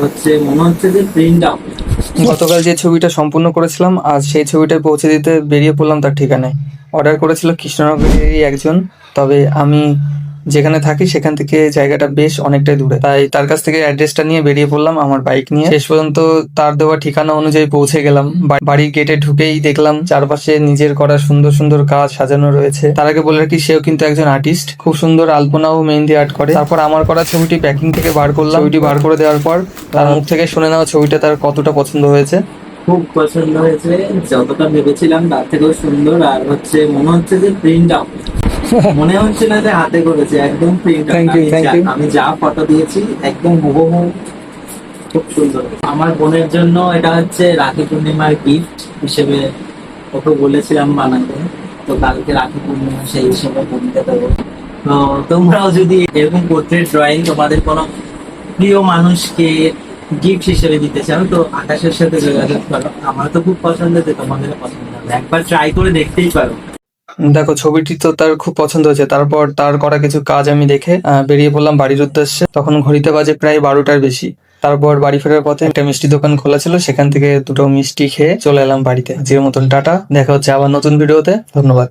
হচ্ছে মনে হচ্ছে যে প্রিন্ট আউট। গতকাল যে ছবিটা সম্পূর্ণ করেছিলাম আজ সেই ছবিটা পৌঁছে দিতে বেরিয়ে পড়লাম তার ঠিকানায়। অর্ডার করেছিল কৃষ্ণনগরেরই একজন, তবে আমি যেখানে থাকি সেখান থেকে জায়গাটা বেশ অনেকটাই দূরে, তাই তার কাছ থেকে অ্যাড্রেসটা নিয়ে বেরিয়ে পড়লাম আমার বাইক নিয়ে। শেষ পর্যন্ত তার দেওয়া ঠিকানা অনুযায়ী পৌঁছে গেলাম। বাড়ির গেটে ঢুকেই দেখলাম চারপাশে নিজের করা সুন্দর সুন্দর কাজ সাজানো রয়েছে। তার আগে বলে রাখি, সেও কিন্তু একজন আর্টিস্ট, খুব সুন্দর আলপনা ও মেহেন্দি আর্ট করে। তারপর আমার করা ছবিটি প্যাকিং থেকে বার করলাম। ছবিটি বার করে দেওয়ার পর তার মুখ থেকে শুনে নেওয়া ছবিটা তার কতটা পছন্দ হয়েছে। খুব পছন্দ হয়েছে, যতটা ভেবেছিলাম তার থেকেও সুন্দর। আর হচ্ছে মনে হচ্ছে যে প্রিন্ট আউট, মনে হচ্ছে না যে হাতে করেছে, একদম print Thank you, thank you. আমি যা ফটো দিয়েছি একদম হুবহু। খুব সুন্দর। আমার বোনের জন্য এটা হচ্ছে রাখি পূর্ণিমার গিফট হিসেবে ওকে বলেছিলাম বানাতে, তো কালকে রাখি পূর্ণিমা সেই হিসেবে বোনকে দেবো। তো তোমরাও যদি এরকম পোর্ট্রেট ড্রয়িং তোমাদের কোনো প্রিয় মানুষকে গিফট হিসেবে দিতে চাও তো আকাশের সাথে যোগাযোগ করো। আমার তো খুব পছন্দ, যে তোমাদের পছন্দ হবে, একবার ট্রাই করে দেখতেই পারো। দেখো, ছবিটি তো তার খুব পছন্দ হয়েছে। তারপর তার করা কিছু কাজ আমি দেখে বেরিয়ে পড়লাম বাড়ির উদ্দেশ্যে। তখন ঘড়িতে বাজে প্রায় 12টার বেশি। তারপর বাড়ি ফেরার পথে একটা মিষ্টি দোকান খোলা ছিল, সেখান থেকে দুটো মিষ্টি খেয়ে চলে এলাম বাড়িতে। আজকের মতন টাটা, দেখা হচ্ছে আবার নতুন ভিডিওতে। ধন্যবাদ।